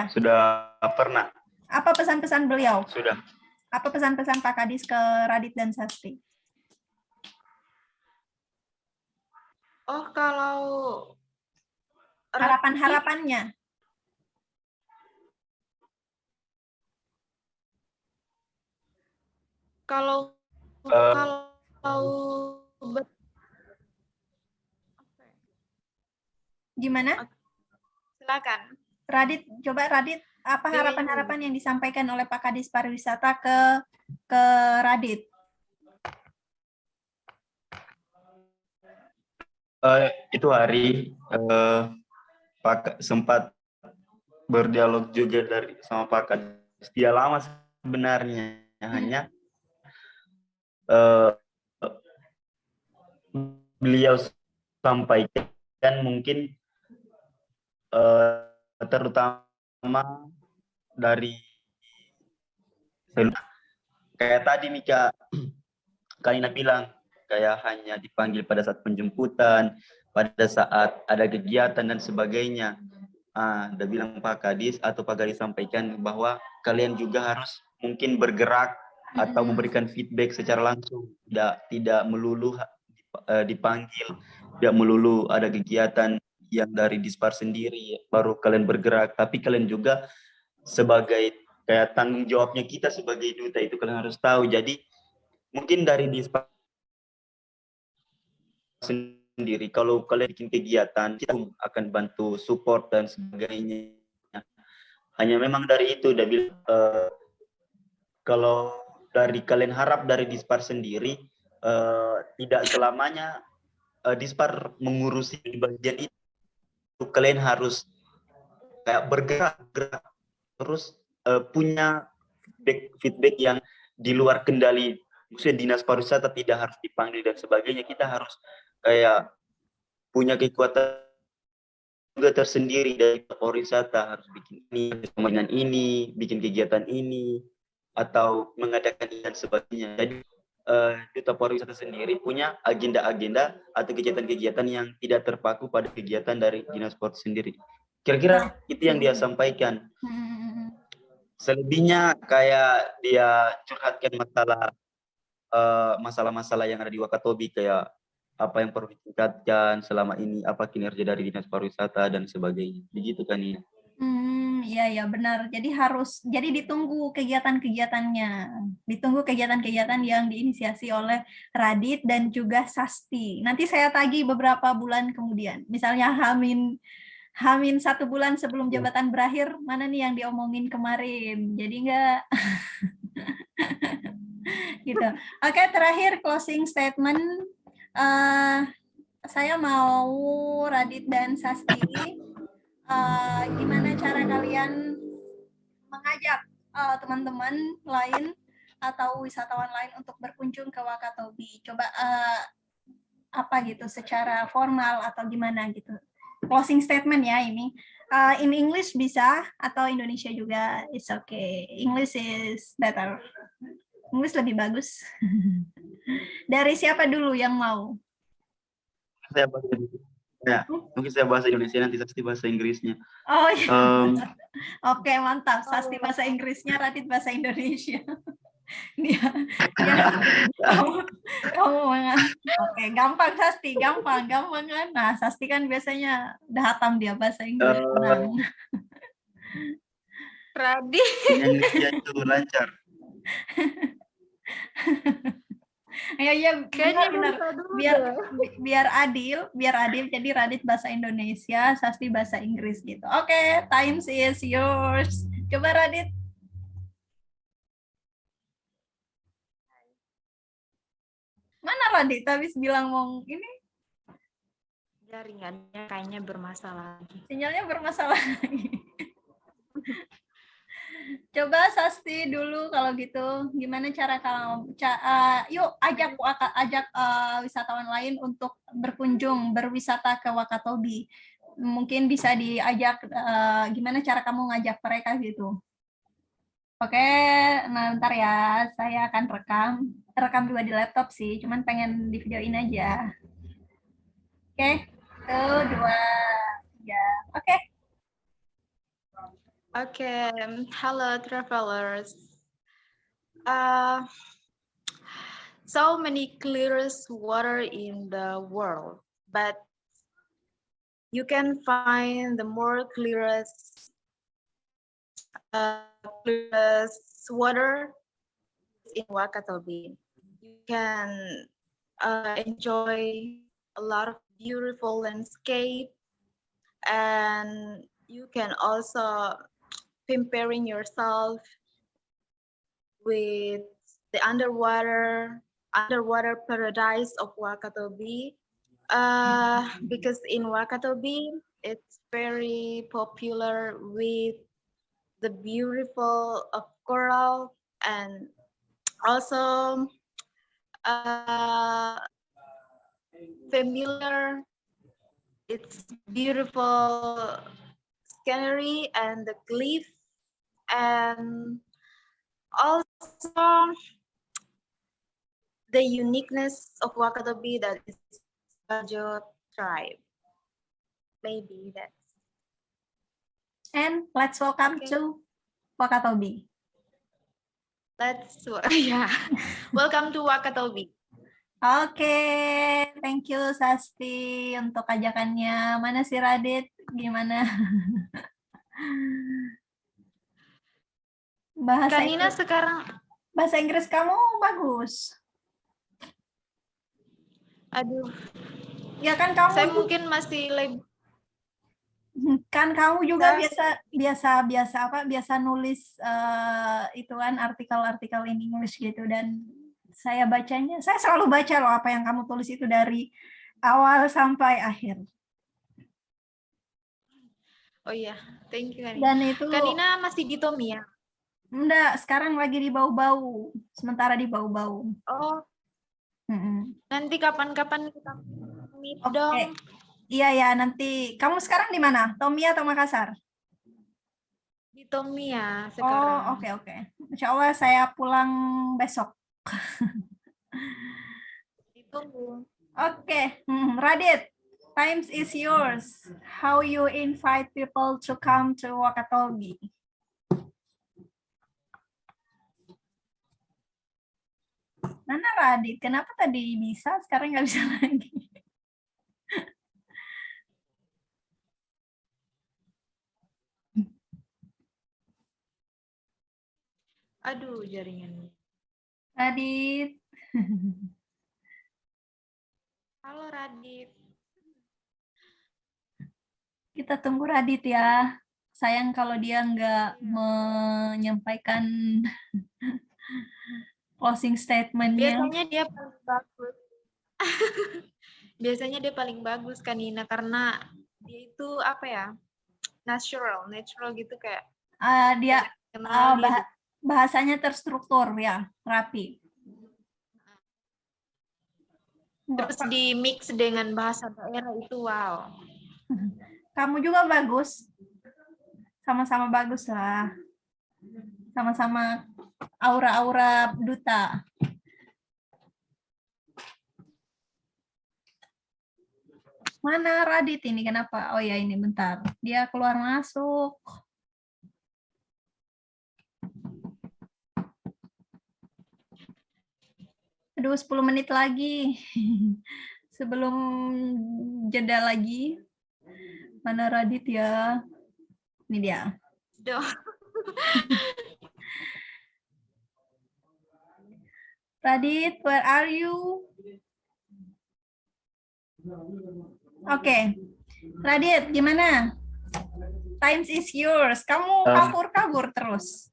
Sudah pernah. Apa pesan-pesan beliau? Sudah. Apa pesan-pesan Pak Kadis ke Radit dan Sasti? Oh, kalau harapan-harapannya. Kalau gimana? Silakan. Radit, coba Radit, apa harapan-harapan yang disampaikan oleh Pak Kadis Pariwisata ke Radit? Itu hari Pak sempat berdialog juga sama Pak Kadis. Dia lama sebenarnya, hanya beliau sampaikan mungkin terutama dari kayak tadi Mika Kalina bilang, kayak hanya dipanggil pada saat penjemputan, pada saat ada kegiatan dan sebagainya. Udah bilang Pak Kadis atau Pak Kadis sampaikan bahwa kalian juga harus mungkin bergerak atau memberikan feedback secara langsung, tidak melulu dipanggil, tidak melulu ada kegiatan yang dari Dispar sendiri baru kalian bergerak, tapi kalian juga sebagai kayak tanggung jawabnya kita sebagai duta itu kalian harus tahu. Jadi mungkin dari Dispar sendiri, kalau kalian bikin kegiatan, kita akan bantu support dan sebagainya. Hanya memang dari itu udah bilang, kalau dari kalian harap dari Dispar sendiri, tidak selamanya Dispar mengurusi bagian itu. Kalian harus kayak bergerak terus, punya feedback yang di luar kendali, maksudnya dinas pariwisata tidak harus dipanggil dan sebagainya. Kita harus kayak punya kekuatan juga tersendiri dari pariwisata, harus bikin ini sama dengan ini, bikin kegiatan ini, atau mengadakan ini dan sebagainya. Jadi duta pariwisata sendiri punya agenda-agenda atau kegiatan-kegiatan yang tidak terpaku pada kegiatan dari dinas pariwisata sendiri. Kira-kira itu yang dia sampaikan. Selebihnya kayak dia curhatkan masalah-masalah yang ada di Wakatobi, kayak apa yang perlu ditingkatkan selama ini, apa kinerja dari dinas pariwisata dan sebagainya. Begitu kan ya? Iya benar. Jadi ditunggu kegiatan-kegiatannya, ditunggu kegiatan-kegiatan yang diinisiasi oleh Radit dan juga Sasti. Nanti saya tagih beberapa bulan kemudian, misalnya Hamin 1 bulan sebelum jabatan berakhir, mana nih yang diomongin kemarin. Jadi enggak gitu. Oke, terakhir closing statement. Saya mau Radit dan Sasti, gimana cara kalian mengajak teman-teman lain atau wisatawan lain untuk berkunjung ke Wakatobi. Coba apa gitu secara formal atau gimana gitu. Closing statement ya ini. In English bisa atau Indonesia juga, it's okay. English is better. English lebih bagus. Dari siapa dulu yang mau? Saya bahasa Indonesia. Ya, mungkin saya bahasa Indonesia, nanti Sasti bahasa Inggrisnya. Oh iya. Oke, mantap. Sasti bahasa Inggrisnya, Radit bahasa Indonesia. dia kamu oke, gampang Sasti, gampang kan. Nah, Sasti kan biasanya udah hatam dia bahasa Inggris. Radit. Indonesia itu lancar. Ya benar. Biar adil jadi Radit bahasa Indonesia, Sasti bahasa Inggris gitu. Oke, time is yours. Coba Radit. Mana Radit habis bilang mau ini? Jaringannya kayaknya bermasalah. Sinyalnya bermasalah lagi. Coba Sasti dulu kalau gitu, gimana cara kamu? Yuk ajak wisatawan lain untuk berwisata ke Wakatobi. Mungkin bisa diajak, gimana cara kamu ngajak mereka gitu. Oke, nah ntar ya, saya akan rekam dua di laptop sih, cuman pengen di videoin aja. Oke, 1, 2, 3. Oke. Okay, hello travelers. So many clearest water in the world, but you can find the more clearest water in Wakatobi. You can enjoy a lot of beautiful landscape, and you can also preparing yourself with the underwater paradise of Wakatobi, because in Wakatobi it's very popular with the beautiful coral, and also familiar, it's beautiful scenery and the cliff, and also the uniqueness of Wakatobi, that is Bajo tribe. Maybe that's. And let's welcome to Wakatobi. Welcome to Wakatobi. Oke, thank you Sasti untuk ajakannya. Mana si Radit? Gimana? Kanina sekarang bahasa Inggris kamu bagus. Aduh. Ya kan kamu. Saya mungkin masih Kan kamu juga Saya- biasa nulis itu kan artikel-artikel in English gitu, dan saya selalu baca loh apa yang kamu tulis itu dari awal sampai akhir. Oh iya, thank you Kanina. Dan itu Kanina masih di Tommy ya? enggak, sekarang lagi di Bau-Bau, sementara di Bau-Bau. Oh, nanti kapan-kapan kita meet Oke. dong. Iya ya, nanti kamu sekarang di mana? Tommy atau Makassar? Di Tommy ya Oh, sekarang. oke. Insya Allah saya pulang besok. Ditunggu. Oke, Radit, times is yours. How you invite people to come to Wakatobi? Mana Radit? Kenapa tadi bisa, sekarang nggak bisa lagi? Aduh, jaringannya. Radit. Halo Radit. Kita tunggu Radit ya. Sayang kalau dia nggak menyampaikan closing statement-nya. Biasanya dia paling bagus. Biasanya dia paling bagus Kanina karena dia itu apa ya? Natural gitu kayak Dia kenal dia. bahasanya terstruktur ya, rapi. Terus di mix dengan bahasa daerah itu wow. Kamu juga bagus. Sama-sama bagus lah. Sama-sama aura-aura duta. Mana Radit ini? Kenapa? Oh ya ini bentar. Dia keluar masuk. Aduh, 10 menit lagi. Sebelum jeda lagi. Mana Radit ya? Ini dia. Duh. Radit, where are you? Oke. Radit, gimana? Times is yours. Kamu kabur-kabur terus.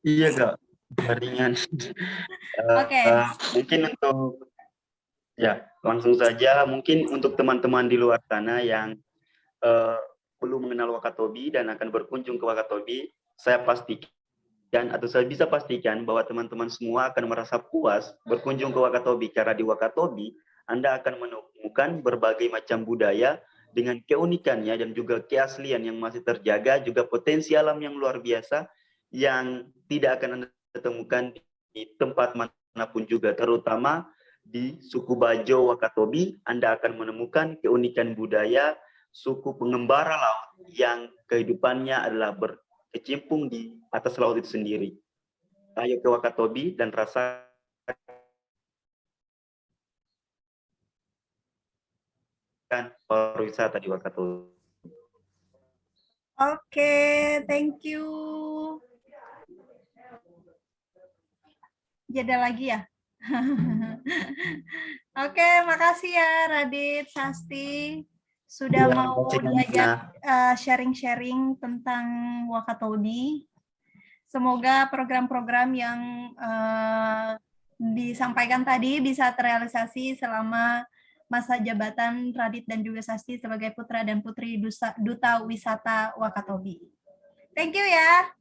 Iya Kak, jaringan. Oke. Mungkin untuk langsung saja mungkin untuk teman-teman di luar sana yang belum mengenal Wakatobi dan akan berkunjung ke Wakatobi, saya bisa pastikan bahwa teman-teman semua akan merasa puas berkunjung ke Wakatobi, karena di Wakatobi Anda akan menemukan berbagai macam budaya dengan keunikannya dan juga keaslian yang masih terjaga, juga potensi alam yang luar biasa yang tidak akan Anda temukan di tempat manapun juga, terutama di suku Bajo Wakatobi. Anda akan menemukan keunikan budaya suku pengembara laut yang kehidupannya adalah berkecimpung di atas laut itu sendiri. Ayo ke Wakatobi dan rasakan pariwisata di Wakatobi. Oke, thank you. Jeda lagi ya. Oke, makasih ya Radit, Sasti sudah mau diajak sharing-sharing tentang Wakatobi. Semoga program-program yang disampaikan tadi bisa terrealisasi selama masa jabatan Radit dan juga Sasti sebagai putra dan putri Duta Wisata Wakatobi. Thank you ya.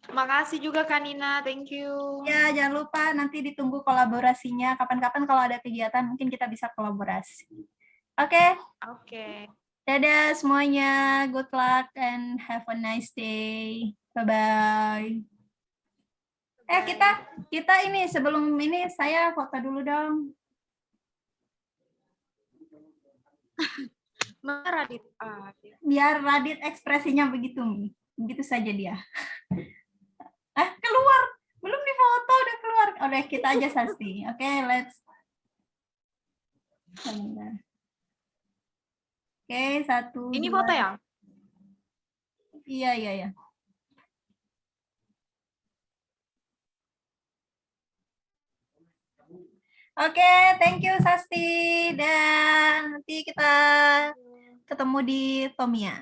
Makasih juga Kanina, thank you. Ya, jangan lupa nanti ditunggu kolaborasinya. Kapan-kapan kalau ada kegiatan mungkin kita bisa kolaborasi. Oke. Oke. Dadah semuanya. Good luck and have a nice day. Bye-bye. Kita ini sebelum ini saya foto dulu dong. Radit. Biar Radit ekspresinya begitu. Begitu saja dia. Keluar. Belum difoto, udah keluar. Udah kita aja Sasti. Oke, let's. Oke, 1, Ini 2. foto ya? Iya. Oke, thank you Sasti. Dan nanti kita ketemu di Tomia.